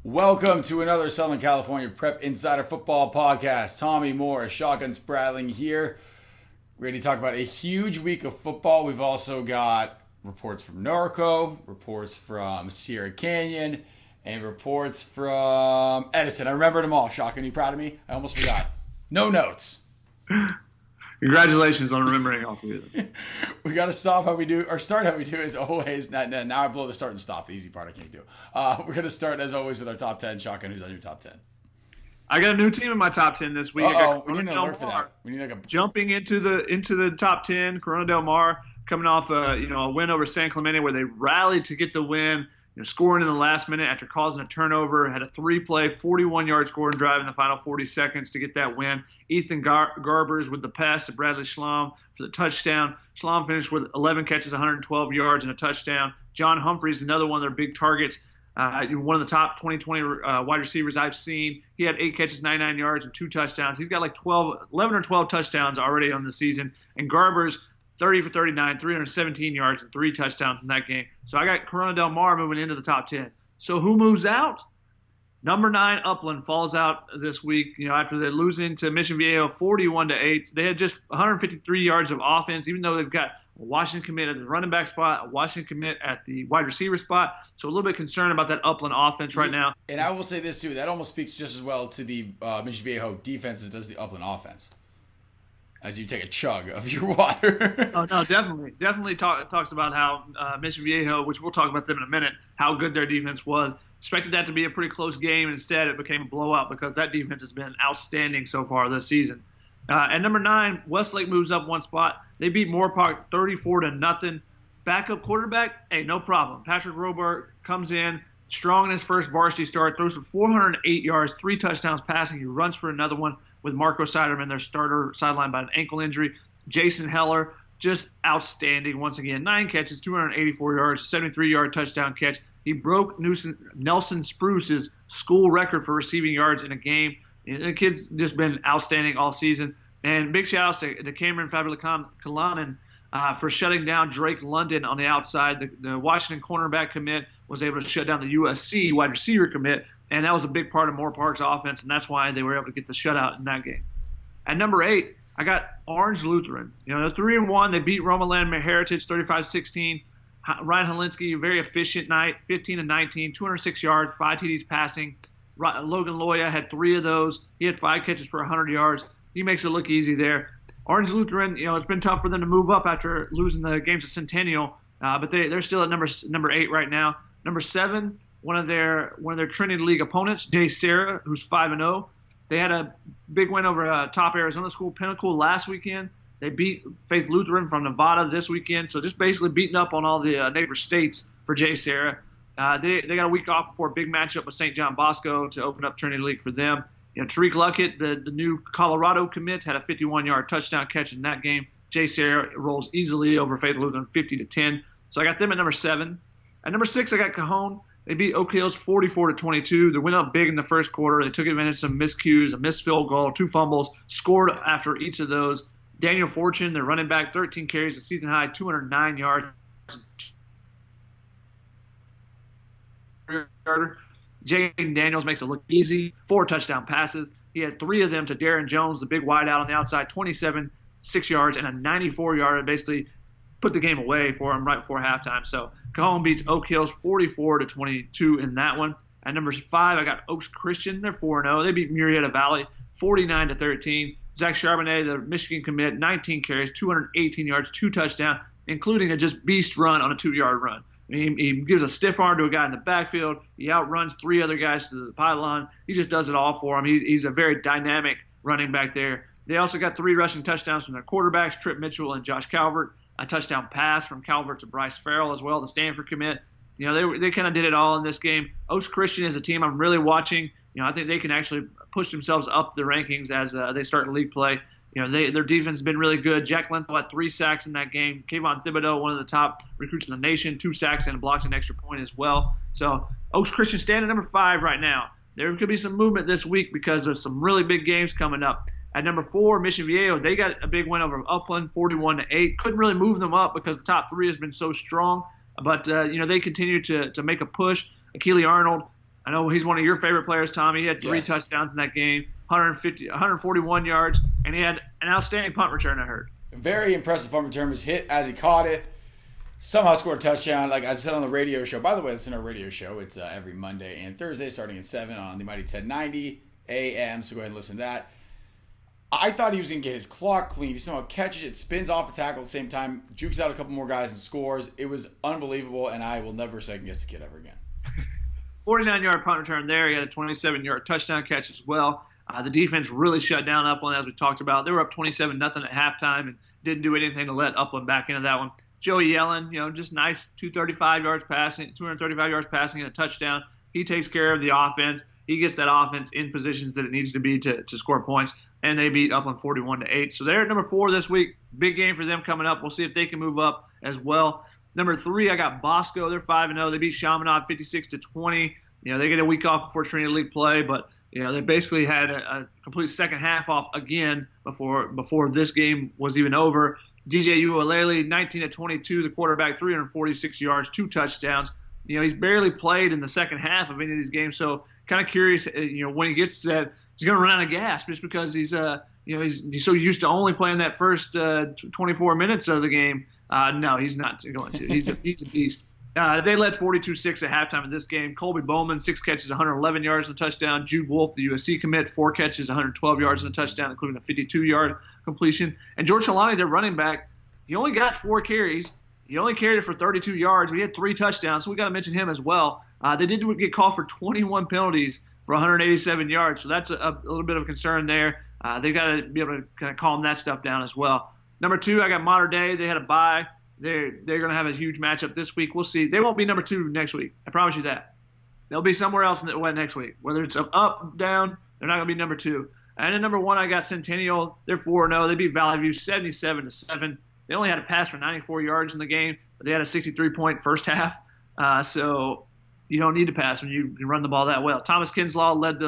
Welcome to another Southern California Prep Insider Football Podcast. Tommy Moore, Shotgun Spradling here. Ready to talk about a huge week of football. We've also got reports from Norco, reports from Serra Canyon, and reports from Edison. I remembered them all. Shotgun, you proud of me? I almost forgot. No notes. Congratulations on remembering all three of them. We got to stop how we do, or start how we do as always. Now I blow the start and stop. The easy part I can't do. We're going to start as always with our top 10. Shotgun, who's on your top 10? I got a new team in my top 10 this week. We need an alert for that. We need like a jumping into the top 10. Corona Del Mar coming off a win over San Clemente where they rallied to get the win. Scoring in the last minute after causing a turnover, had a 3-play, 41-yard scoring drive in the final 40 seconds to get that win. Ethan Garbers with the pass to Bradley Schlom for the touchdown. Schlom finished with 11 catches, 112 yards, and a touchdown. John Humphreys, another one of their big targets, one of the top 2020 wide receivers I've seen. He had 8 catches, 99 yards, and 2 touchdowns. He's got like 11 or 12 touchdowns already on the season. And Garbers, 30 for 39, 317 yards, and 3 touchdowns in that game. So I got Corona Del Mar moving into the top 10. So who moves out? Number 9, Upland, falls out this week. After they losing to Mission Viejo 41-8. They had just 153 yards of offense, even though they've got a Washington commit at the running back spot, a Washington commit at the wide receiver spot. So a little bit concerned about that Upland offense right now. And I will say this, too. That almost speaks just as well to the Mission Viejo defense as it does the Upland offense. As you take a chug of your water. Oh, no, definitely. Definitely talks about how Mission Viejo, which we'll talk about them in a minute, how good their defense was. Expected that to be a pretty close game. Instead, it became a blowout because that defense has been outstanding so far this season. At number 9, Westlake moves up one spot. They beat Moorpark 34-0. Backup quarterback, hey, no problem. Patrick Robert comes in strong in his first varsity start, throws for 408 yards, 3 touchdowns passing. He runs for another one with Marco Siderman, their starter, sidelined by an ankle injury. Jason Heller, just outstanding once again. 9 catches, 284 yards, 73-yard touchdown catch. He broke Nelson Spruce's school record for receiving yards in a game. The kid's just been outstanding all season. And big shout-outs to Cameron Fabula-Kalanen for shutting down Drake London on the outside. The Washington cornerback commit was able to shut down the USC wide receiver commit. And that was a big part of Moorpark's offense, and that's why they were able to get the shutout in that game. At number 8, I got Orange Lutheran. They're 3-1. They beat Roma Land Heritage 35-16. Ryan Holinsky, very efficient night, 15-19, 206 yards, 5 TDs passing. Logan Loya had 3 of those. He had 5 catches for 100 yards. He makes it look easy there. Orange Lutheran, it's been tough for them to move up after losing the games at Centennial, but they're still at number 8 right now. Number 7. One of their Trinity League opponents, Jay Serra, who's 5-0. They had a big win over top Arizona school, Pinnacle, last weekend. They beat Faith Lutheran from Nevada this weekend. So just basically beating up on all the neighbor states for Jay Serra. They got a week off before a big matchup with St. John Bosco to open up Trinity League for them. Tariq Luckett, the new Colorado commit, had a 51-yard touchdown catch in that game. Jay Serra rolls easily over Faith Lutheran 50-10. So I got them at number 7. At number 6, I got Cajon. They beat Oak Hills 44-22. They went up big in the first quarter. They took advantage of some miscues, a missed field goal, 2 fumbles, scored after each of those. Daniel Fortune, their running back, 13 carries, a season high, 209 yards. Jaden Daniels makes it look easy. 4 touchdown passes. He had 3 of them to Darren Jones, the big wideout on the outside, 27, 6 yards, and a 94-yard, basically put the game away for him right before halftime. So Cajon beats Oak Hills 44-22 in that one. At number 5, I got Oaks Christian. They're 4-0. They beat Murrieta Valley 49-13. Zach Charbonnet, the Michigan commit, 19 carries, 218 yards, 2 touchdowns, including a just beast run on a 2-yard run. He gives a stiff arm to a guy in the backfield. He outruns 3 other guys to the pylon. He just does it all for him. He's a very dynamic running back there. They also got 3 rushing touchdowns from their quarterbacks, Trip Mitchell and Josh Calvert. A touchdown pass from Calvert to Bryce Farrell as well, the Stanford commit. They kind of did it all in this game. Oaks Christian is a team I'm really watching. I think they can actually push themselves up the rankings as they start league play. Their defense has been really good. Jack Lenthal had 3 sacks in that game. Kayvon Thibodeau, one of the top recruits in the nation, 2 sacks and blocked an extra point as well. So Oaks Christian standing at number 5 right now. There could be some movement this week because of some really big games coming up. At number 4, Mission Viejo, they got a big win over Upland, 41-8. Couldn't really move them up because the top 3 has been so strong. But, they continue to make a push. Akili Arnold, I know he's one of your favorite players, Tommy. He had 3 touchdowns in that game, 141 yards, and he had an outstanding punt return, I heard. Very impressive punt return. Was hit as he caught it. Somehow scored a touchdown. Like I said on the radio show. By the way, listen to our radio show. It's every Monday and Thursday starting at 7 on the Mighty 1090 AM. So go ahead and listen to that. I thought he was going to get his clock clean. He somehow catches it, spins off a tackle at the same time, jukes out a couple more guys and scores. It was unbelievable, and I will never second-guess the kid ever again. 49-yard punt return there. He had a 27-yard touchdown catch as well. The defense really shut down Upland, as we talked about. They were up 27-0 at halftime and didn't do anything to let Upland back into that one. Joey Yellen, just nice 235 yards passing, and a touchdown. He takes care of the offense. He gets that offense in positions that it needs to be to score points. And they beat Upland 41-8. So they're at number 4 this week. Big game for them coming up. We'll see if they can move up as well. Number 3, I got Bosco. They're 5-0. They beat Chaminade 56-20. They get a week off before Trinity League play, but they basically had a complete second half off again before this game was even over. DJ Ualele, 19-22, the quarterback, 346 yards, 2 touchdowns. He's barely played in the second half of any of these games, so kind of curious. When he gets to that. He's going to run out of gas just because he's so used to only playing that first 24 minutes of the game. No, he's not going to. He's a beast. They led 42-6 at halftime of this game. Colby Bowman, 6 catches, 111 yards and a touchdown. Jude Wolf, the USC commit, 4 catches, 112 yards and a touchdown, including a 52-yard completion. And George Helani, their running back, he only got 4 carries. He only carried it for 32 yards. We had 3 touchdowns, so we got to mention him as well. They did get called for 21 penalties for 187 yards. So that's a little bit of a concern there. They've got to be able to kind of calm that stuff down as well. Number 2, I got Mater Dei. They had a bye. They're going to have a huge matchup this week. We'll see. They won't be number 2 next week. I promise you that. They'll be somewhere else next week. Whether it's up, down, they're not going to be number 2. And then number 1, I got Centennial. They're 4-0. They beat Valley View 77-7. They only had a pass for 94 yards in the game, but they had a 63-point first half. So you don't need to pass when you run the ball that well. Thomas Kinslaw led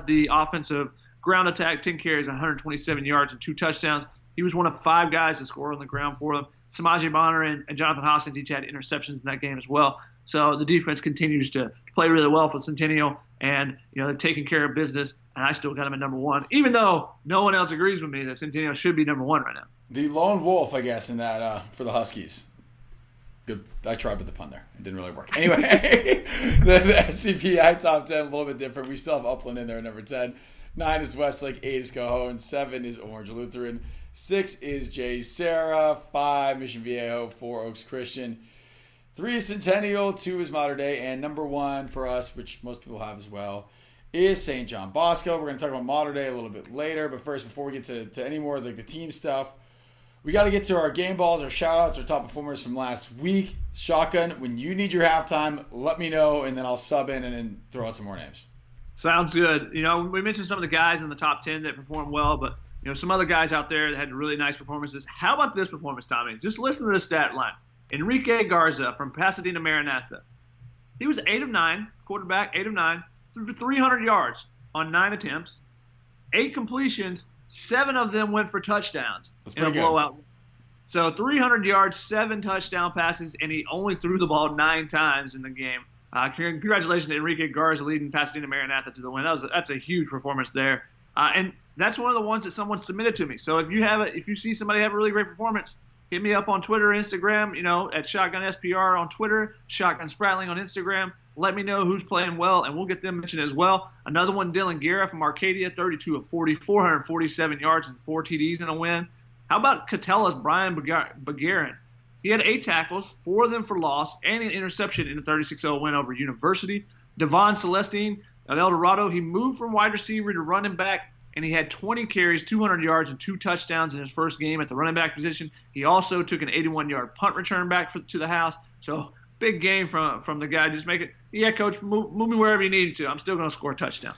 the offensive ground attack, 10 carries, 127 yards, and 2 touchdowns. He was one of 5 guys to score on the ground for them. Samaje Bonner and Jonathan Hoskins each had interceptions in that game as well. So the defense continues to play really well for Centennial, and they're taking care of business. And I still got them at number 1, even though no one else agrees with me that Centennial should be number 1 right now. The lone wolf, I guess, in that for the Huskies. Good. I tried with the pun there. It didn't really work. Anyway, the SCPI top 10, a little bit different. We still have Upland in there at number 10. 9 is Westlake. 8 is Cajon. 7 is Orange Lutheran. 6 is J. Serra. 5, Mission Viejo. 4, Oaks Christian. 3 is Centennial. 2 is Mater Dei. And number 1 for us, which most people have as well, is St. John Bosco. We're going to talk about Mater Dei a little bit later. But first, before we get to any more of the team stuff, we got to get to our game balls, our shout-outs, our top performers from last week. Shotgun, when you need your halftime, let me know, and then I'll sub in and then throw out some more names. Sounds good. We mentioned some of the guys in the top 10 that performed well, but some other guys out there that had really nice performances. How about this performance, Tommy? Just listen to the stat line. Enrique Garza from Pasadena Maranatha. He was 8 of 9, quarterback, 8 of 9, threw for 300 yards on 9 attempts, 8 completions. 7 of them went for touchdowns in a blowout. So 300 yards, 7 touchdown passes, and he only threw the ball 9 times in the game. Congratulations to Enrique Garza leading Pasadena Maranatha to the win. That's a huge performance there. And that's one of the ones that someone submitted to me. So if you see somebody have a really great performance, hit me up on Twitter, Instagram, at Shotgun SPR on Twitter, Shotgun Spratling on Instagram. Let me know who's playing well, and we'll get them mentioned as well. Another one, Dylan Guerra from Arcadia, 32 of 40, 447 yards and 4 TDs in a win. How about Catella's Brian Begarin? He had 8 tackles, 4 of them for loss, and an interception in a 36-0 win over University. Devon Celestine of El Dorado, he moved from wide receiver to running back, and he had 20 carries, 200 yards, and 2 touchdowns in his first game at the running back position. He also took an 81-yard punt return back to the house. So big game from the guy. Just make it, yeah, coach, move me wherever you need to. I'm still going to score a touchdown.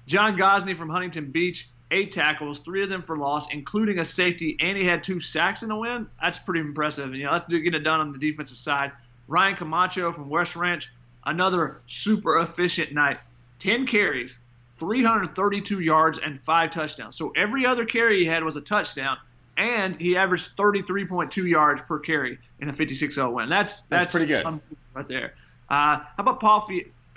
John Gosney from Huntington Beach, 8 tackles, 3 of them for loss, including a safety, and he had 2 sacks in the win. That's pretty impressive. Let's get it done on the defensive side. Ryan Camacho from West Ranch, another super efficient night. 10 carries, 332 yards, and 5 touchdowns. So every other carry he had was a touchdown, and he averaged 33.2 yards per carry in a 56-0 win. That's pretty good right there. How about Paul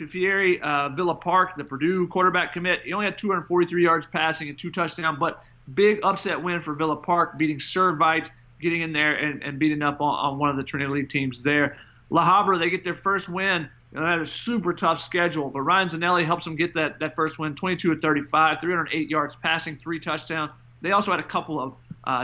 Pifieri Villa Park, the Purdue quarterback commit. He only had 243 yards passing and 2 touchdowns, but big upset win for Villa Park, beating Servite, getting in there and beating up on one of the Trinity League teams there. La Habra, they get their first win. They had a super tough schedule, but Ryan Zanelli helps them get that first win, 22-35, 308 yards passing, 3 touchdowns. They also had a couple of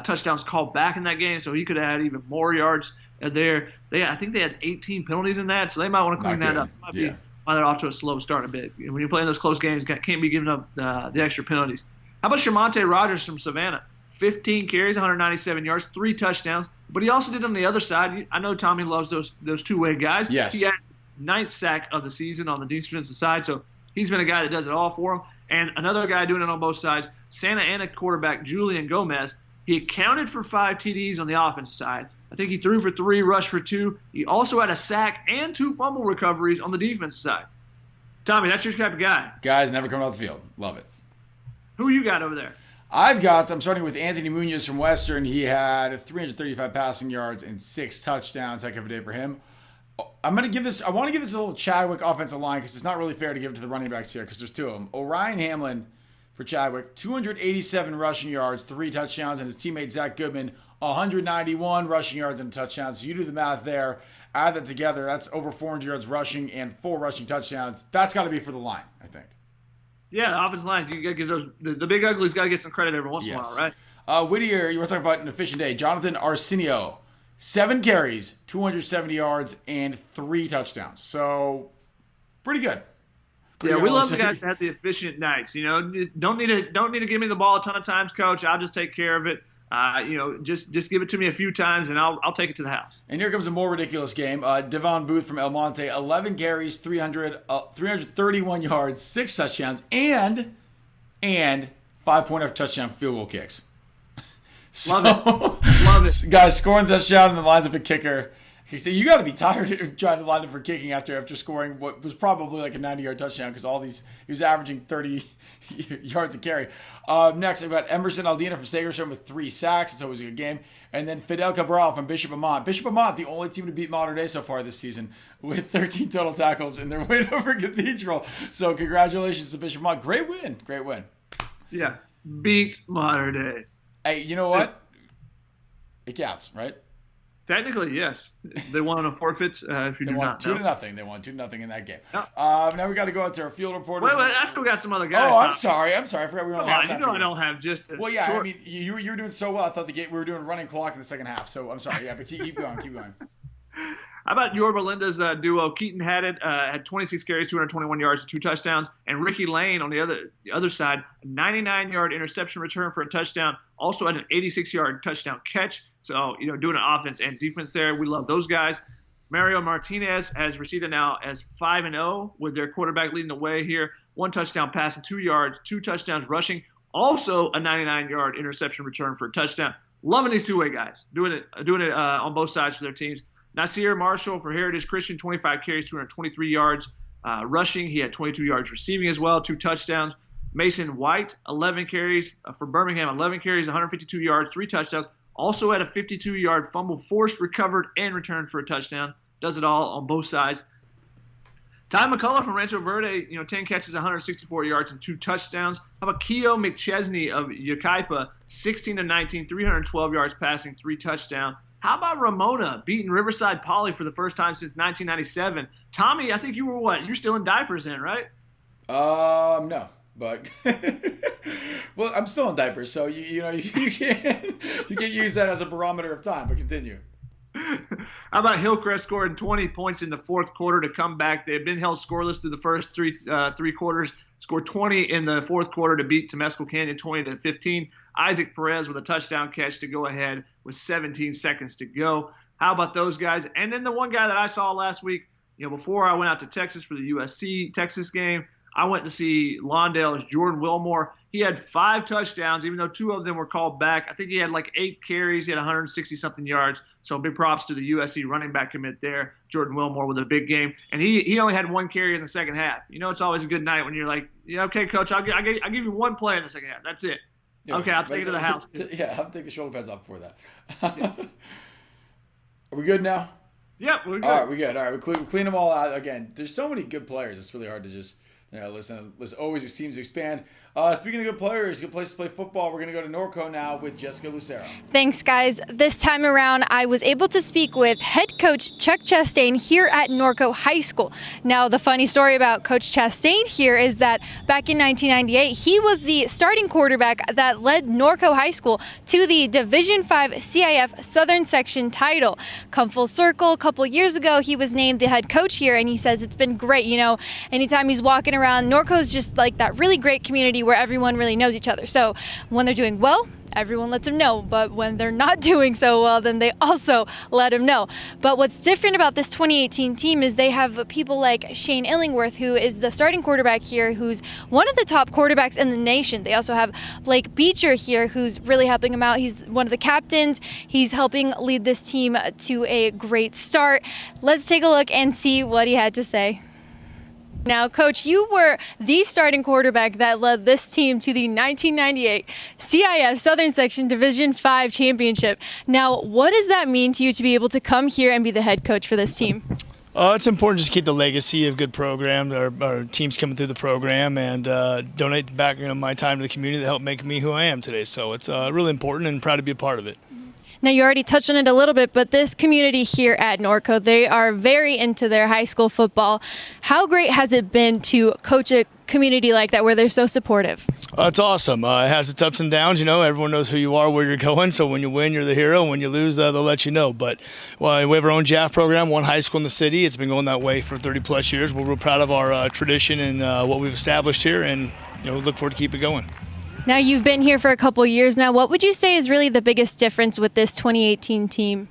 touchdowns called back in that game, so he could have had even more yards there. I think they had 18 penalties in that, so they might want to clean that up. Might be why they're off to a slow start a bit. When you're playing those close games, can't be giving up the extra penalties. How about Shamonte Rogers from Savannah? 15 carries, 197 yards, 3 touchdowns. But he also did on the other side. I know Tommy loves those two-way guys. Yes. He had 9th sack of the season on the defensive side, so he's been a guy that does it all for him. And another guy doing it on both sides, Santa Ana quarterback Julian Gomez. He accounted for 5 TDs on the offensive side. I think he threw for 3, rushed for 2. He also had a sack and 2 fumble recoveries on the defensive side. Tommy, that's your type of guy. Guys never coming off the field. Love it. Who you got over there? I'm starting with Anthony Munoz from Western. He had 335 passing yards and 6 touchdowns. Heck of a day for him. I want to give this a little Chadwick offensive line because it's not really fair to give it to the running backs here because there's 2 of them. Orion Hamlin for Chadwick, 287 rushing yards, 3 touchdowns, and his teammate Zach Goodman, 191 rushing yards and touchdowns. So you do the math there. Add that together. That's over 400 yards rushing and 4 rushing touchdowns. That's got to be for the line, I think. Yeah, the offensive line. You got to give those. The big uglies got to get some credit every once in a while, right? Whittier, you were talking about an efficient day. Jonathan Arsenio, 7 carries, 270 yards, and 3 touchdowns. So pretty good. We love the guys that have the efficient nights. Don't need to give me the ball a ton of times, coach. I'll just take care of it. Just give it to me a few times, and I'll take it to the house. And here comes a more ridiculous game. Devon Booth from El Monte, 11 carries, 331 yards, 6 touchdowns, and 5-point touchdown field goal kicks. Love it. Guys, scoring the touchdown and the lines up a kicker. So you got to be tired of trying to line up for kicking after scoring what was probably like a 90-yard touchdown because he was averaging 30 yards a carry. Next, I've got Emerson Aldina from Sagerstrom with 3 sacks. It's always a good game. And then Fidel Cabral from Bishop Amat. Bishop Amat, the only team to beat Mater Dei so far this season with 13 total tackles in their win over Cathedral. So congratulations to Bishop Amat. Great win. Yeah, beat Mater Dei. Hey, you know what? It counts, right? Technically, yes. They won on a forfeit. If you do not know. 2-0. They won 2-0 in that game. Yep. Now we got to go out to our field reporter. Wait, I still got some other guys. Oh, I'm sorry. I forgot we were on halftime. You know I don't have just. Well, yeah. Short... I mean, you were doing so well. I thought we were doing running clock in the second half. So I'm sorry. Yeah, but keep going. How about Yorba Linda's duo? Keaton had 26 carries, 221 yards, and 2 touchdowns. And Ricky Lane on the other side, a 99-yard interception return for a touchdown. Also had an 86-yard touchdown catch. So, doing an offense and defense there. We love those guys. Mario Martinez has Reseda now as 5-0 with their quarterback leading the way here. 1 touchdown passing, 2 yards, 2 touchdowns rushing. Also a 99-yard interception return for a touchdown. Loving these two-way guys. Doing it on both sides for their teams. Nasir Marshall for Heritage Christian, 25 carries, 223 yards rushing. He had 22 yards receiving as well, 2 touchdowns. Mason White, 11 carries for Birmingham, 11 carries, 152 yards, 3 touchdowns. Also had a 52-yard fumble forced, recovered, and returned for a touchdown. Does it all on both sides. Ty McCullough from Rancho Verde, 10 catches, 164 yards, and 2 touchdowns. How about Keo McChesney of Yucaipa, 16-19, 312 yards passing, 3 touchdowns. How about Ramona beating Riverside Poly for the first time since 1997? Tommy, I think you were what? You're still in diapers then, right? No, but well, I'm still in diapers, so you can't use that as a barometer of time. But continue. How about Hillcrest scoring 20 points in the fourth quarter to come back? They had been held scoreless through the first three quarters. Scored 20 in the fourth quarter to beat Temescal Canyon 20-15. Isaac Perez with a touchdown catch to go ahead with 17 seconds to go. How about those guys? And then the one guy that I saw last week, before I went out to Texas for the USC Texas game, I went to see Lawndale's Jordan Wilmore. He had 5 touchdowns, even though 2 of them were called back. I think he had like 8 carries. He had 160-something yards. So big props to the USC running back commit there, Jordan Wilmore with a big game. And he only had 1 carry in the second half. It's always a good night when you're like, okay, coach, I'll give you 1 play in the second half. That's it. Yeah, okay, I'll take it to the house. Yeah, I'll take the shoulder pads off before that. Yeah. Are we good now? Yeah, we're good. All right, we're good. All right, we clean them all out. Again, there's so many good players. It's really hard to just listen. Always it seems to expand. Speaking of good players, good place to play football, we're going to go to Norco now with Jessica Lucero. Thanks, guys. This time around, I was able to speak with head coach Chuck Chastain here at Norco High School. Now, the funny story about Coach Chastain here is that back in 1998, he was the starting quarterback that led Norco High School to the Division V CIF Southern Section title. Come full circle, a couple years ago, he was named the head coach here, and he says it's been great. Anytime he's walking around, Norco's just like that really great community where everyone really knows each other. So when they're doing well, everyone lets them know, but when they're not doing so well, then they also let them know. But what's different about this 2018 team is they have people like Shane Illingworth, who is the starting quarterback here, who's one of the top quarterbacks in the nation. They also have Blake Beecher here, who's really helping them out. He's one of the captains. He's helping lead this team to a great start. Let's take a look and see what he had to say. Now, Coach, you were the starting quarterback that led this team to the 1998 CIF Southern Section Division V Championship. Now, what does that mean to you to be able to come here and be the head coach for this team? It's important just to keep the legacy of good programs, our teams coming through the program, and donate back my time to the community that helped make me who I am today. So it's really important, and proud to be a part of it. Now, you already touched on it a little bit, but this community here at Norco, they are very into their high school football. How great has it been to coach a community like that where they're so supportive? It's awesome. It has its ups and downs. Everyone knows who you are, where you're going. So when you win, you're the hero. When you lose, they'll let you know. But we have our own JAF program, one high school in the city. It's been going that way for 30-plus years. We're real proud of our tradition and what we've established here, and look forward to keep it going. Now, you've been here for a couple years now. What would you say is really the biggest difference with this 2018 team?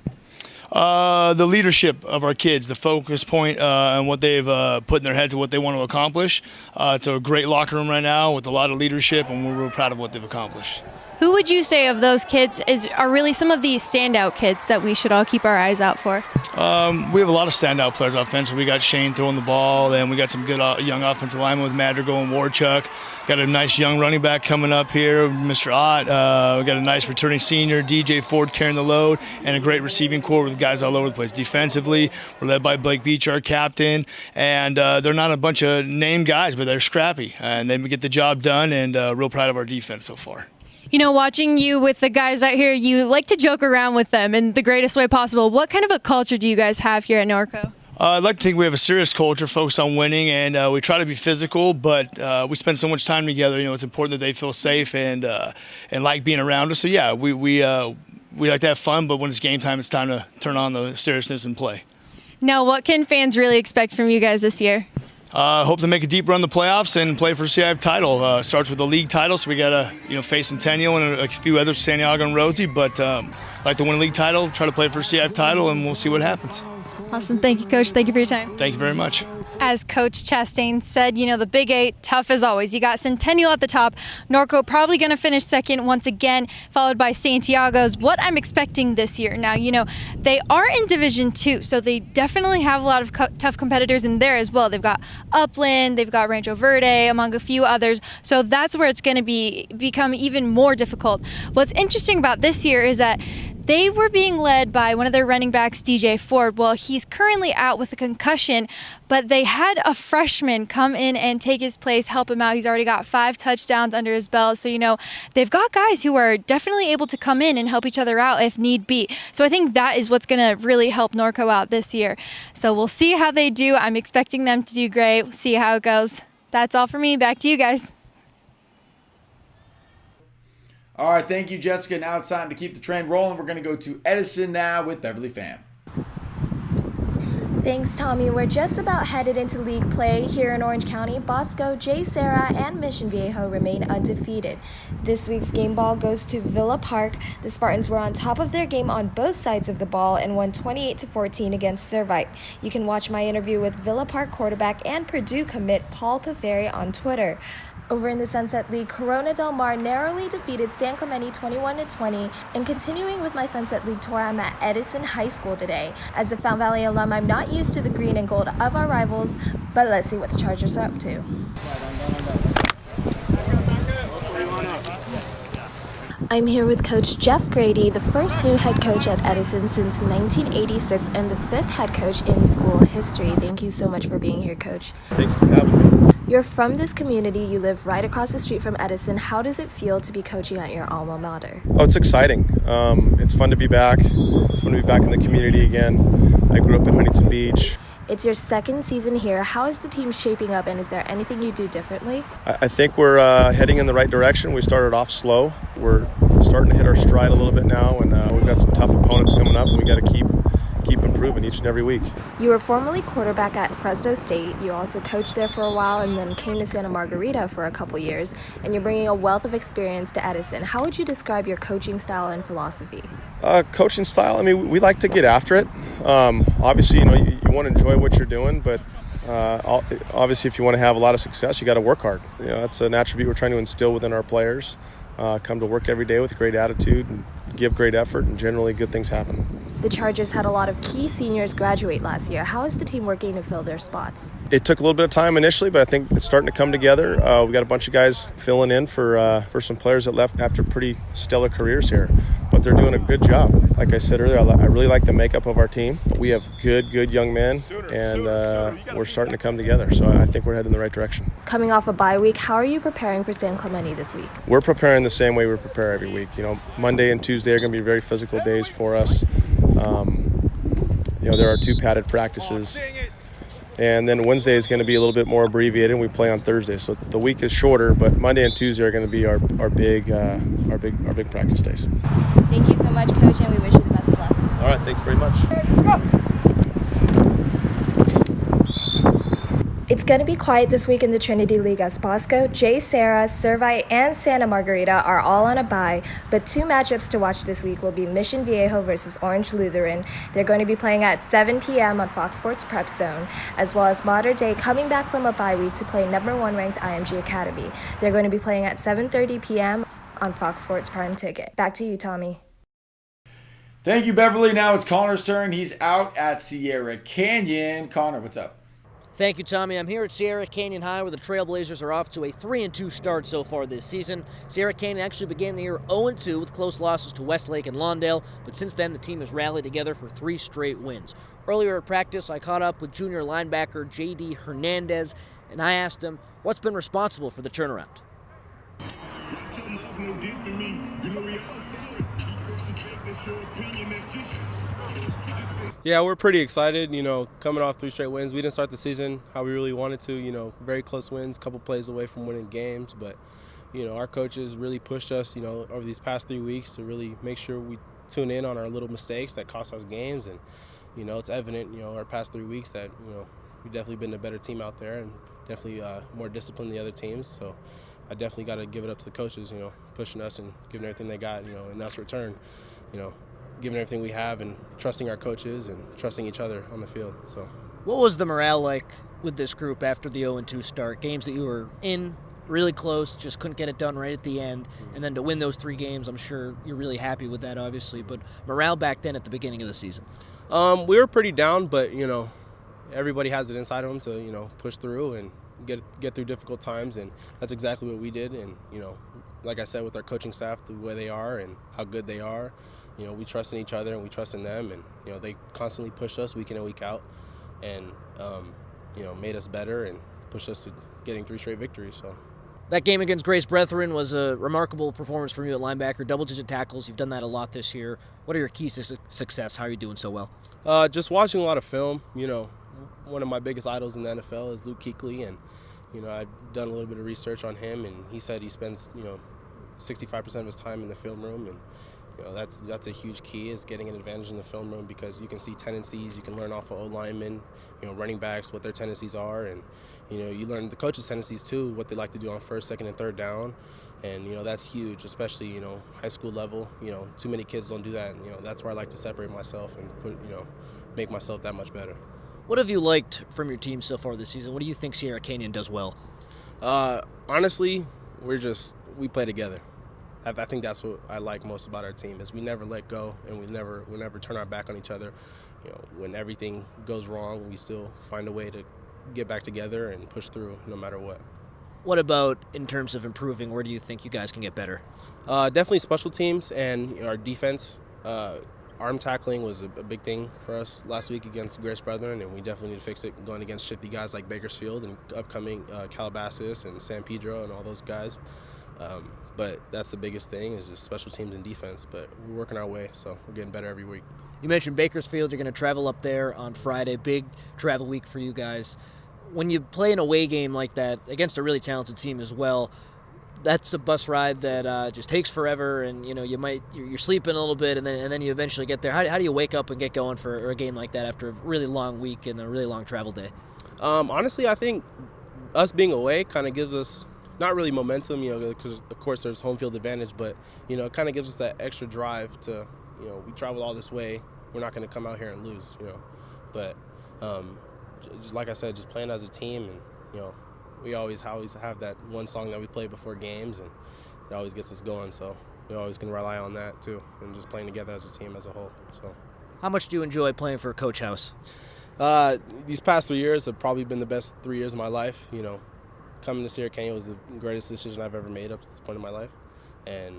The leadership of our kids, the focus point and what they've put in their heads and what they want to accomplish. It's a great locker room right now with a lot of leadership, and we're real proud of what they've accomplished. Who would you say of those kids are really some of these standout kids that we should all keep our eyes out for? We have a lot of standout players offensively. We got Shane throwing the ball, and we got some good young offensive linemen with Madrigal and Warchuck. Got a nice young running back coming up here, Mr. Ott. We got a nice returning senior, DJ Ford, carrying the load, and a great receiving core with guys all over the place. Defensively, we're led by Blake Beach, our captain, and they're not a bunch of name guys, but they're scrappy, and they get the job done, and real proud of our defense so far. Watching you with the guys out here, you like to joke around with them in the greatest way possible. What kind of a culture do you guys have here at Norco? I'd like to think we have a serious culture focused on winning, and we try to be physical, but we spend so much time together. It's important that they feel safe and like being around us. So, yeah, we like to have fun, but when it's game time, it's time to turn on the seriousness and play. Now, what can fans really expect from you guys this year? Hope to make a deep run in the playoffs and play for a CIF title. Starts with the league title, so we got to face Centennial and a few others, Santiago and Rosie. But like to win a league title, try to play for a CIF title, and we'll see what happens. Awesome. Thank you, Coach. Thank you for your time. Thank you very much. As Coach Chastain said, the Big Eight, tough as always. You got Centennial at the top. Norco probably going to finish second once again, followed by Santiago's. What I'm expecting this year. Now, they are in Division II, so they definitely have a lot of tough competitors in there as well. They've got Upland, they've got Rancho Verde, among a few others. So that's where it's going to become even more difficult. What's interesting about this year is that they were being led by one of their running backs, DJ Ford. Well, he's currently out with a concussion, but they had a freshman come in and take his place, help him out. He's already got 5 touchdowns under his belt. So, they've got guys who are definitely able to come in and help each other out if need be. So I think that is what's going to really help Norco out this year. So we'll see how they do. I'm expecting them to do great. We'll see how it goes. That's all for me. Back to you guys. All right, thank you, Jessica. Now it's time to keep the train rolling. We're going to go to Edison now with Beverly Pham. Thanks, Tommy. We're just about headed into league play here in Orange County. Bosco, Serra, and Mission Viejo remain undefeated. This week's game ball goes to Villa Park. The Spartans were on top of their game on both sides of the ball and won 28-14 against Servite. You can watch my interview with Villa Park quarterback and Purdue commit Paul Paferi on Twitter. Over in the Sunset League, Corona Del Mar narrowly defeated San Clemente 21-20. And continuing with my Sunset League tour, I'm at Edison High School today. As a Fountain Valley alum, I'm not used to the green and gold of our rivals, but let's see what the Chargers are up to. I'm here with Coach Jeff Grady, the first new head coach at Edison since 1986 and the 5th head coach in school history. Thank you so much for being here, Coach. Thank you for having me. You're from this community. You live right across the street from Edison. How does it feel to be coaching at your alma mater? Oh, it's exciting. It's fun to be back. It's fun to be back in the community again. I grew up in Huntington Beach. It's your second season here. How is the team shaping up, and is there anything you do differently? I think we're heading in the right direction. We started off slow. We're starting to hit our stride a little bit now, and we've got some tough opponents coming up, and we got to keep improving each and every week. You were formerly quarterback at Fresno State. You also coached there for a while and then came to Santa Margarita for a couple years, and you're bringing a wealth of experience to Edison. How would you describe your coaching style and philosophy? Coaching style, I mean, we like to get after it. Obviously, you want to enjoy what you're doing, but obviously if you want to have a lot of success, you got to work hard. That's an attribute we're trying to instill within our players. Come to work every day with a great attitude and give great effort, and generally good things happen. The Chargers had a lot of key seniors graduate last year. How is the team working to fill their spots? It took a little bit of time initially, but I think it's starting to come together. We got a bunch of guys filling in for some players that left after pretty stellar careers here, but they're doing a good job. Like I said earlier, I really like the makeup of our team. We have good young men, and we're starting to come together, so I think we're heading in the right direction. Coming off a bye week, how are you preparing for San Clemente this week? We're preparing the same way we prepare every week. Monday and Tuesday are going to be very physical days for us. There are 2 padded practices, and then Wednesday is going to be a little bit more abbreviated, and we play on Thursday. So the week is shorter, but Monday and Tuesday are going to be our big practice days. Thank you so much, Coach, and we wish you the best of luck. All right, thank you very much. It's going to be quiet this week in the Trinity League as Bosco, Serra, Serra, and Santa Margarita are all on a bye, but 2 matchups to watch this week will be Mission Viejo versus Orange Lutheran. They're going to be playing at 7 p.m. on Fox Sports Prep Zone, as well as Mater Dei coming back from a bye week to play number 1 ranked IMG Academy. They're going to be playing at 7:30 p.m. on Fox Sports Prime Ticket. Back to you, Tommy. Thank you, Beverly. Now it's Connor's turn. He's out at Sierra Canyon. Connor, what's up? Thank you, Tommy. I'm here at Sierra Canyon High, where the Trailblazers are off to a 3-2 start so far this season. Sierra Canyon actually began the year 0-2 with close losses to Westlake and Lawndale, but since then the team has rallied together for 3 straight wins. Earlier at practice, I caught up with junior linebacker J.D. Hernandez, and I asked him what's been responsible for the turnaround. Yeah, we're pretty excited, coming off 3 straight wins. We didn't start the season how we really wanted to, very close wins, a couple plays away from winning games. But, our coaches really pushed us, over these past 3 weeks to really make sure we tune in on our little mistakes that cost us games. And, it's evident, our past 3 weeks that, we've definitely been a better team out there and definitely more disciplined than the other teams. So I definitely got to give it up to the coaches, pushing us and giving everything they got, in us return, giving everything we have and trusting our coaches and trusting each other on the field. So, what was the morale like with this group after the 0-2 start? Games that you were in really close, just couldn't get it done right at the end, and then to win those 3 games, I'm sure you're really happy with that, obviously. But morale back then at the beginning of the season? We were pretty down, but everybody has it inside of them to push through and get through difficult times, and that's exactly what we did. And like I said, with our coaching staff, the way they are and how good they are. We trust in each other and we trust in them, and they constantly push us week in and week out, and made us better and pushed us to getting 3 straight victories. So that game against Grace Brethren was a remarkable performance from you at linebacker, double-digit tackles. You've done that a lot this year. What are your keys to success? How are you doing so well? Just watching a lot of film. One of my biggest idols in the NFL is Luke Kuechly, and I've done a little bit of research on him, and he said he spends 65% of his time in the film room, and that's a huge key, is getting an advantage in the film room, because you can see tendencies, you can learn off of O-linemen, running backs, what their tendencies are, and you learn the coaches' tendencies too, what they like to do on 1st, 2nd, and 3rd down, and that's huge, especially high school level. Too many kids don't do that, and that's where I like to separate myself and make myself that much better. What have you liked from your team so far this season? What do you think Sierra Canyon does well? Honestly, we play together. I think that's what I like most about our team, is we never let go, and we never turn our back on each other. When everything goes wrong, we still find a way to get back together and push through no matter what. What about in terms of improving? Where do you think you guys can get better? Definitely special teams and our defense. Arm tackling was a big thing for us last week against Grace Brethren, and we definitely need to fix it going against shifty guys like Bakersfield and upcoming Calabasas and San Pedro and all those guys. But that's the biggest thing is just special teams and defense. But we're working our way, so we're getting better every week. You mentioned Bakersfield. You're going to travel up there on Friday. Big travel week for you guys. When you play an away game like that against a really talented team as well, that's a bus ride that just takes forever, and you're sleeping a little bit, and then you eventually get there. How do you wake up and get going for a game like that after a really long week and a really long travel day? Honestly, I think us being away kind of gives us not really momentum, because of course there's home field advantage, but it kind of gives us that extra drive to, we traveled all this way, we're not going to come out here and lose, but. Just like I said, just playing as a team, and we always have that one song that we play before games, and it always gets us going. So we always can rely on that too, and just playing together as a team as a whole. So, how much do you enjoy playing for Coach House? These past 3 years have probably been the best 3 years of my life. Coming to Serra Canyon was the greatest decision I've ever made up to this point in my life, and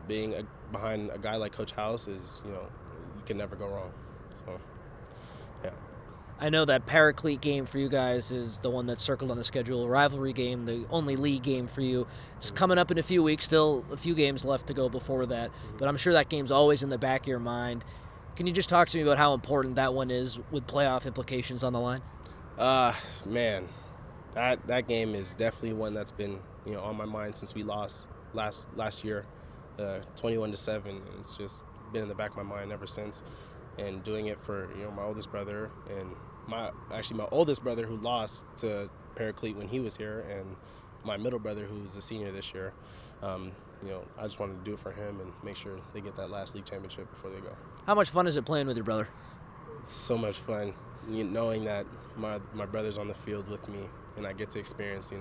being behind a guy like Coach House is, you can never go wrong. So, yeah. I know that Paraclete game for you guys is the one that's circled on the schedule, a rivalry game, the only league game for you. It's coming up in a few weeks, still a few games left to go before that, but I'm sure that game's always in the back of your mind. Can you just talk to me about how important that one is with playoff implications on the line? Man, that game is definitely one that's been on my mind since we lost last year, 21-7, and it's just been in the back of my mind ever since. And doing it for my oldest brother and my oldest brother who lost to Paraclete when he was here, and my middle brother who's a senior this year. I just wanted to do it for him and make sure they get that last league championship before they go. How much fun is it playing with your brother? It's so much fun, knowing that my brother's on the field with me, and I get to experience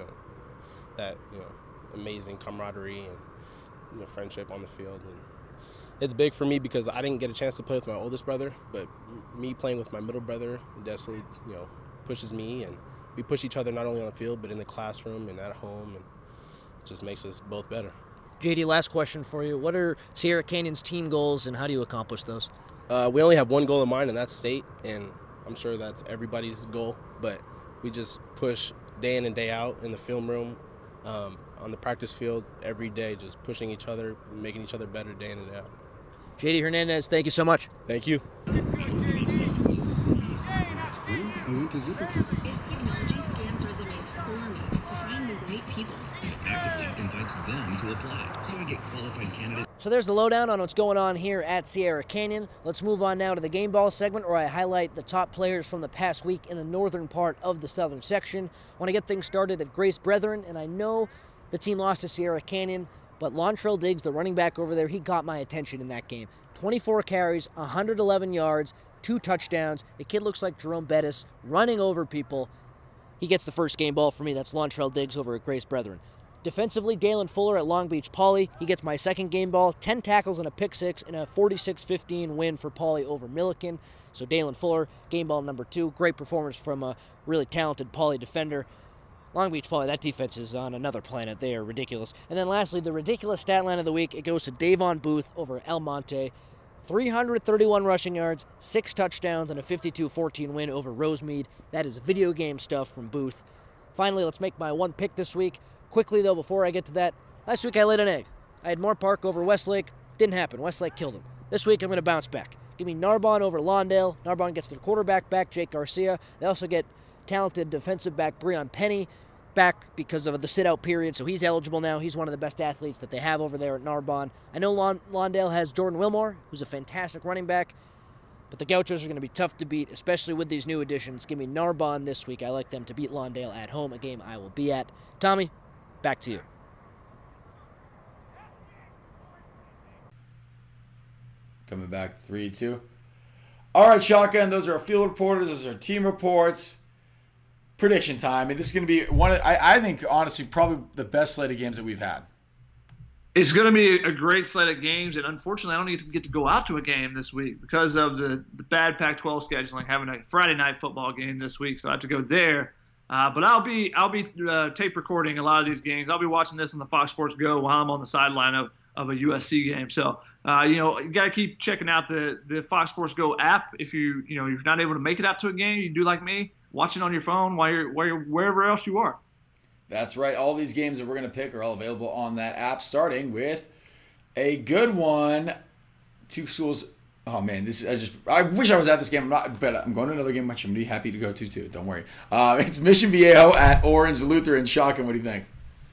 that amazing camaraderie and friendship on the field. And it's big for me because I didn't get a chance to play with my oldest brother, but me playing with my middle brother definitely, pushes me, and we push each other not only on the field but in the classroom and at home, and it just makes us both better. JD, last question for you. What are Serra Canyon's team goals, and how do you accomplish those? We only have one goal in mind, and that's state, and I'm sure that's everybody's goal, but we just push day in and day out in the film room, on the practice field, every day, just pushing each other, making each other better day in and day out. JD Hernandez, thank you so much. Thank you. This technology scans resumes for me to find the right people. Actively invites them to apply, so I get qualified candidates. So there's the lowdown on what's going on here at Serra Canyon. Let's move on now to the game ball segment, where I highlight the top players from the past week in the northern part of the southern section. I want to get things started at Grace Brethren, and I know the team lost to Serra Canyon, but Lontrell Diggs, the running back over there, he got my attention in that game. 24 carries, 111 yards, 2 touchdowns. The kid looks like Jerome Bettis, running over people. He gets the first game ball for me. That's Lontrell Diggs over at Grace Brethren. Defensively, Dalen Fuller at Long Beach Poly. He gets my second game ball, 10 tackles and a pick six, and a 46-15 win for Poly over Milliken. So Dalen Fuller, game ball number 2. Great performance from a really talented Poly defender. Long Beach Poly, that defense is on another planet. They are ridiculous. And then lastly, the ridiculous stat line of the week, it goes to Davon Booth over El Monte. 331 rushing yards, 6 touchdowns, and a 52-14 win over Rosemead. That is video game stuff from Booth. Finally, let's make my one pick this week. Quickly, though, before I get to that, last week I laid an egg. I had Moore Park over Westlake. Didn't happen. Westlake killed him. This week I'm going to bounce back. Give me Narbonne over Lawndale. Narbonne gets their quarterback back, Jake Garcia. They also get talented defensive back Breon Penny back because of the sit-out period, so he's eligible now. He's one of the best athletes that they have over there at Narbonne. I know Lawndale has Jordan Wilmore, who's a fantastic running back, but the Gauchos are going to be tough to beat, especially with these new additions. Give me Narbonne this week. I like them to beat Lawndale at home, a game I will be at. Tommy, back to you. Coming back 3-2. All right, Shotgun, those are our field reporters. Those are our team reports. Prediction time. I mean, this is going to be I think, honestly, probably the best slate of games that we've had. It's going to be a great slate of games, and unfortunately, I don't get to go out to a game this week because of the bad Pac-12 scheduling, having a Friday night football game this week, so I have to go there. But I'll be tape recording a lot of these games. I'll be watching this on the Fox Sports Go while I'm on the sideline of a USC game. So you got to keep checking out the Fox Sports Go app. If you're not able to make it out to a game, you do like me, watch it on your phone while you're wherever else you are. That's right. All these games that we're going to pick are all available on that app, starting with a good one. Two schools. Oh, man, I wish I was at this game. But I'm going to another game, which I'm going to be happy to go to, too. Don't worry. It's Mission Viejo at Orange Lutheran. Shocking. What do you think?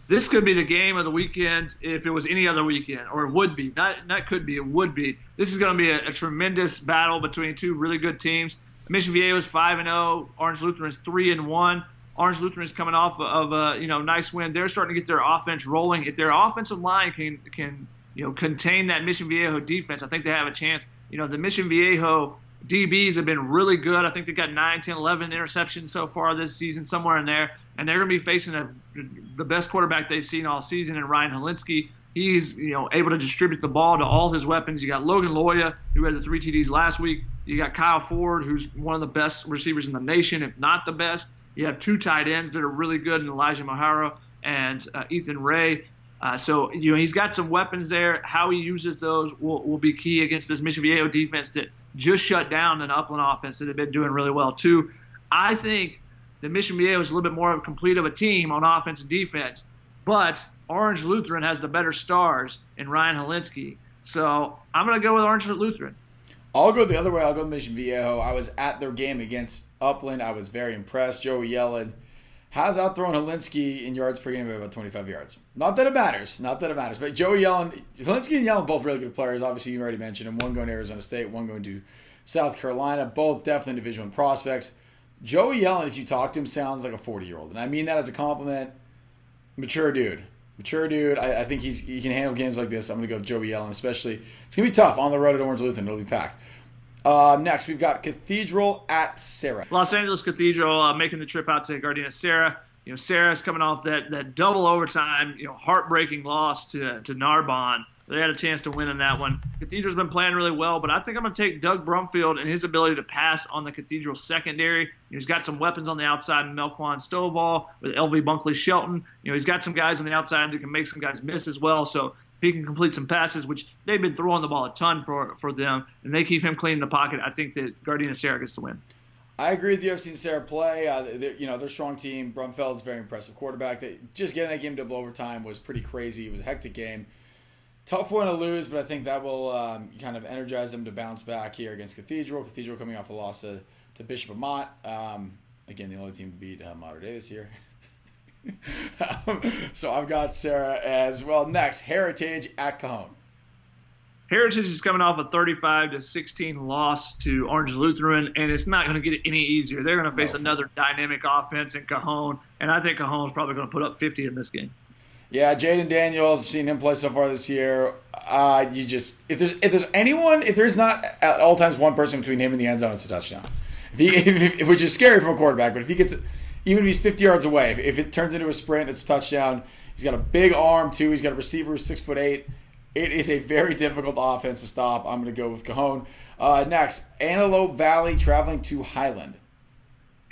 This could be the game of the weekend if it was any other weekend, or it would be. Not could be, it would be. This is going to be a tremendous battle between two really good teams. Mission Viejo is 5-0. Orange Lutheran is 3-1. Orange Lutheran is coming off of a nice win. They're starting to get their offense rolling. If their offensive line can contain that Mission Viejo defense, I think they have a chance. The Mission Viejo DBs have been really good. I think they've got 9, 10, 11 interceptions so far this season, somewhere in there. And they're going to be facing the best quarterback they've seen all season in Ryan Helinski. He's able to distribute the ball to all his weapons. You got Logan Loya, who had the 3 TDs last week. You got Kyle Ford, who's one of the best receivers in the nation, if not the best. You have 2 tight ends that are really good in Elijah Mahara and Ethan Ray. So he's got some weapons there. How he uses those will be key against this Mission Viejo defense that just shut down an Upland offense that have been doing really well too. I think the Mission Viejo is a little bit more complete of a team on offense and defense, but Orange Lutheran has the better stars in Ryan Helinski. So I'm going to go with Orange Lutheran. I'll go the other way. I'll go Mission Viejo. I was at their game against Upland. I was very impressed. Joey Yellen has outthrown Helinski in yards per game by about 25 yards. Not that it matters. But Joey Yellen, Helinski and Yellen, both really good players. Obviously, you already mentioned them. One going to Arizona State, one going to South Carolina. Both definitely Division I prospects. Joey Yellen, if you talk to him, sounds like a 40-year-old. And I mean that as a compliment. Mature dude. I think he can handle games like this. I'm going to go with Joey Yellen, especially. It's going to be tough on the road at Orange Lutheran. It'll be packed. Next, we've got Cathedral at Serra. Los Angeles Cathedral making the trip out to Gardena Serra. Serra's coming off that double overtime, heartbreaking loss to Narbonne. They had a chance to win in that one. Cathedral's been playing really well, but I think I'm going to take Doug Brumfield and his ability to pass on the Cathedral secondary. He's got some weapons on the outside in Melquan Stovall with LV Bunkley Shelton. He's got some guys on the outside that can make some guys miss as well. So if he can complete some passes, which they've been throwing the ball a ton for them, and they keep him clean in the pocket, I think that Gardena Serra gets the win. I agree with you. I've seen Serra play. They're a strong team. Brumfeld's a very impressive quarterback. Just getting that game to overtime was pretty crazy. It was a hectic game. Tough one to lose, but I think that will kind of energize them to bounce back here against Cathedral. Cathedral coming off a loss to Bishop Amat. Again, the only team to beat Mater Dei this year. So I've got Serra as well. Next, Heritage at Cajon. Heritage is coming off a 35-16 loss to Orange Lutheran, and it's not going to get any easier. They're going to face another dynamic offense in Cajon, and I think Cajon's probably going to put up 50 in this game. Yeah, Jaden Daniels, I've seen him play so far this year. If there's not at all times one person between him and the end zone, it's a touchdown. Which is scary from a quarterback, but if he gets, even if he's 50 yards away, if it turns into a sprint, it's a touchdown. He's got a big arm too. He's got a receiver who's 6'8". It is a very difficult offense to stop. I'm going to go with Cajon. Next, Antelope Valley traveling to Highland.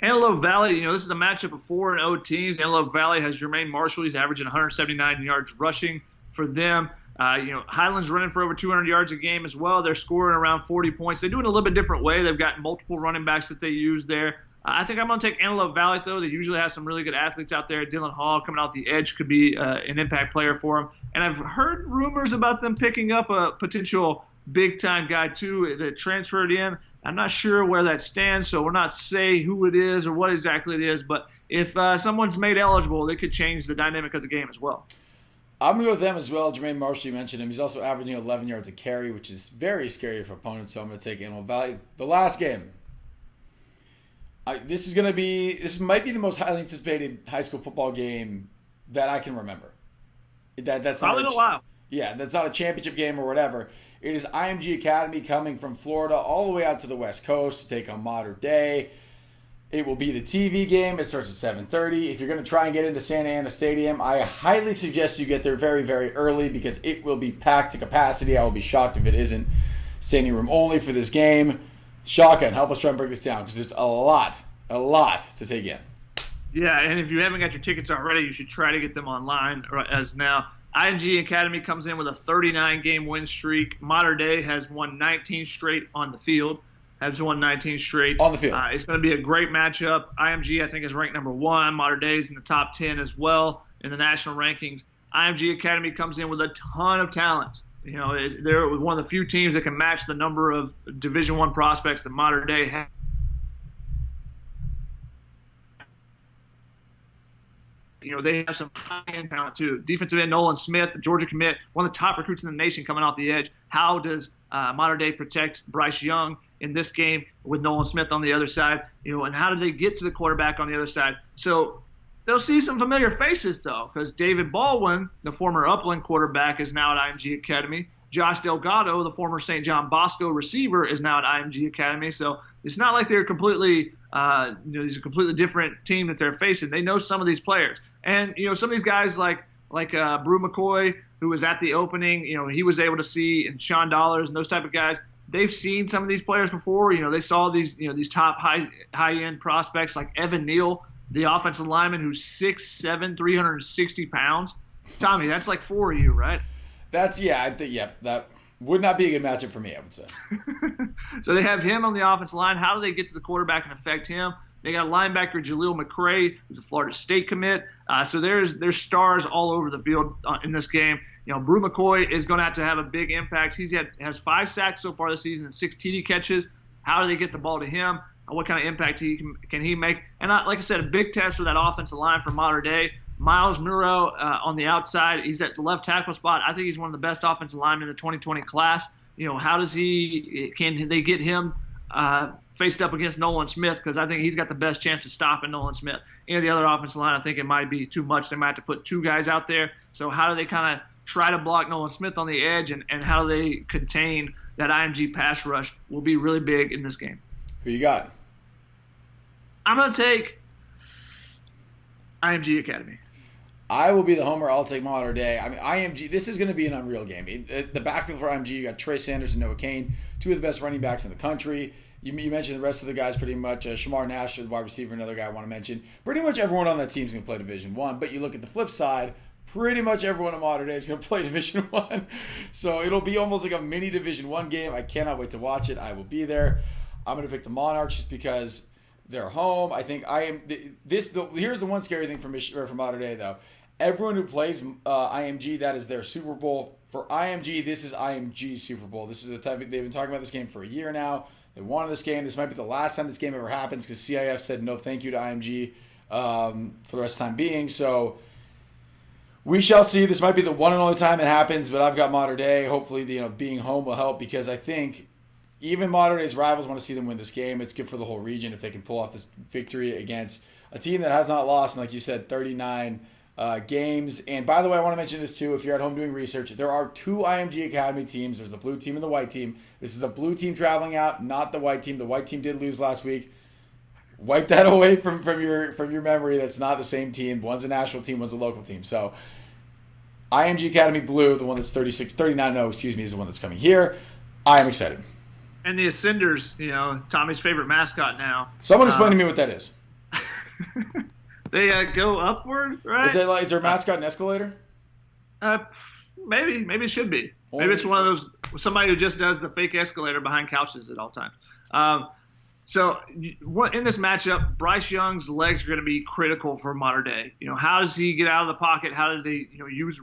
Antelope Valley, this is a matchup of 4-0 teams. Antelope Valley has Jermaine Marshall. He's averaging 179 yards rushing for them. Highland's running for over 200 yards a game as well. They're scoring around 40 points. They do it a little bit different way. They've got multiple running backs that they use there. I think I'm going to take Antelope Valley, though. They usually have some really good athletes out there. Dylan Hall coming out the edge could be an impact player for them. And I've heard rumors about them picking up a potential big-time guy, too, that transferred in. I'm not sure where that stands, so we're not say who it is or what exactly it is. But if someone's made eligible, they could change the dynamic of the game as well. I'm going to go with them as well. Jermaine Marshall, you mentioned him. He's also averaging 11 yards a carry, which is very scary for opponents, so I'm going to take Antelope Valley. The last game. This might be the most highly anticipated high school football game that I can remember. That's probably a while. Yeah, that's not a championship game or whatever. It is IMG Academy coming from Florida all the way out to the West Coast to take on Mater Dei. It will be the TV game. It starts at 7:30. If you're going to try and get into Santa Ana Stadium, I highly suggest you get there very, very early because it will be packed to capacity. I will be shocked if it isn't standing room only for this game. Shotgun, help us try and break this down because it's a lot to take in. Yeah, and if you haven't got your tickets already, you should try to get them online as now. IMG Academy comes in with a 39-game win streak. Mater Dei has won 19 straight on the field. Has won 19 straight. On the field. It's going to be a great matchup. IMG, I think, is ranked number 1. Mater Dei is in the top 10 as well in the national rankings. IMG Academy comes in with a ton of talent. You know, they're one of the few teams that can match the number of Division I prospects that Mater Dei has. You know, they have some high-end talent, too. Defensive end Nolan Smith, the Georgia commit, one of the top recruits in the nation coming off the edge. How does Mater Dei protect Bryce Young in this game with Nolan Smith on the other side? You know, and how do they get to the quarterback on the other side? So they'll see some familiar faces, though, because David Baldwin, the former Upland quarterback, is now at IMG Academy. Josh Delgado, the former St. John Bosco receiver, is now at IMG Academy. So it's not like they're completely, these are a completely different team that they're facing. They know some of these players. And, you know, some of these guys like Brew McCoy, who was at the opening, you know, he was able to see, and Sean Dollars and those type of guys, they've seen some of these players before. You know, they saw these, you know, these top high-end prospects like Evan Neal, the offensive lineman who's 6'7", 360 pounds. Tommy, that's like 4 of you, right? That would not be a good matchup for me, I would say. So they have him on the offensive line. How do they get to the quarterback and affect him? They got linebacker Jaleel McCray, who's a Florida State commit. So there's stars all over the field in this game. You know, Brew McCoy is going to have a big impact. Has 5 sacks so far this season and 6 TD catches. How do they get the ball to him? What kind of impact can he make? And like I said, a big test for that offensive line for Mater Dei. Miles Muro on the outside. He's at the left tackle spot. I think he's one of the best offensive linemen in the 2020 class. You know, how does can they get him faced up against Nolan Smith? Because I think he's got the best chance of stopping Nolan Smith. And the other offensive line, I think it might be too much. They might have to put 2 guys out there. So how do they kind of try to block Nolan Smith on the edge, and how do they contain that IMG pass rush will be really big in this game. Who you got? I'm going to take IMG Academy. I will be the homer. I'll take Mater Dei. I mean, IMG, this is going to be an unreal game. The backfield for IMG, you got Trey Sanders and Noah Kane, 2 of the best running backs in the country. You mentioned the rest of the guys pretty much. Shamar Nash, the wide receiver, another guy I want to mention. Pretty much everyone on that team is going to play Division I. But you look at the flip side, pretty much everyone at Mater Dei is going to play Division I. So it'll be almost like a mini Division I game. I cannot wait to watch it. I will be there. I'm going to pick the Monarchs just because they're home. I think here's the one scary thing for Mater Dei, though. Everyone who plays IMG, that is their Super Bowl. For IMG, this is IMG's Super Bowl. This is the type they've been talking about this game for a year now. They wanted this game. This might be the last time this game ever happens because CIF said no thank you to IMG for the rest of the time being. So we shall see. This might be the one and only time it happens, but I've got Mater Dei. Hopefully, being home will help because I think even Mater Dei's rivals want to see them win this game. It's good for the whole region if they can pull off this victory against a team that has not lost in, like you said, 39 games. And by the way, I want to mention this too. If you're at home doing research, there are 2 IMG Academy teams. There's the blue team and the white team. This is the blue team traveling out, not the white team. The white team did lose last week. Wipe that away from your memory. That's not the same team. One's a national team, one's a local team. So IMG Academy blue, the one that's 39-0, is the one that's coming here. I am excited. And the Ascenders, Tommy's favorite mascot now. Someone explain to me what that is. They go upward, right? Is their mascot an escalator? Maybe it should be. Maybe it's one of those, somebody who just does the fake escalator behind couches at all times. So in this matchup, Bryce Young's legs are going to be critical for Mater Dei. How does he get out of the pocket? How do they,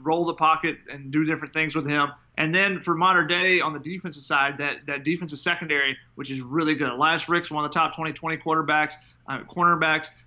roll the pocket and do different things with him? And then for Mater Dei on the defensive side, that defensive secondary, which is really good. Elias Ricks, one of the top 2020 cornerbacks.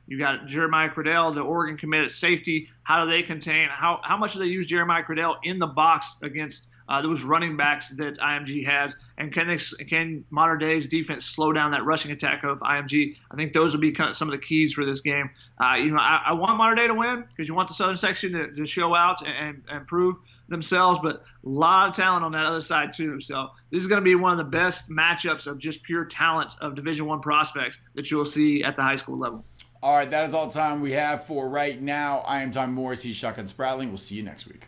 You got Jeremiah Cradell, the Oregon commit at safety. How do they contain? How much do they use Jeremiah Cradell in the box against those running backs that IMG has? And can Mater Dei's defense slow down that rushing attack of IMG? I think those will be kind of some of the keys for this game. I want Mater Dei to win because you want the Southern section to show out and prove themselves, but a lot of talent on that other side too. So this is going to be one of the best matchups of just pure talent of Division I prospects that you'll see at the high school level. All right, that is all the time we have for right now. I am Tom Morris. He's Shotgun Spratling. We'll see you next week.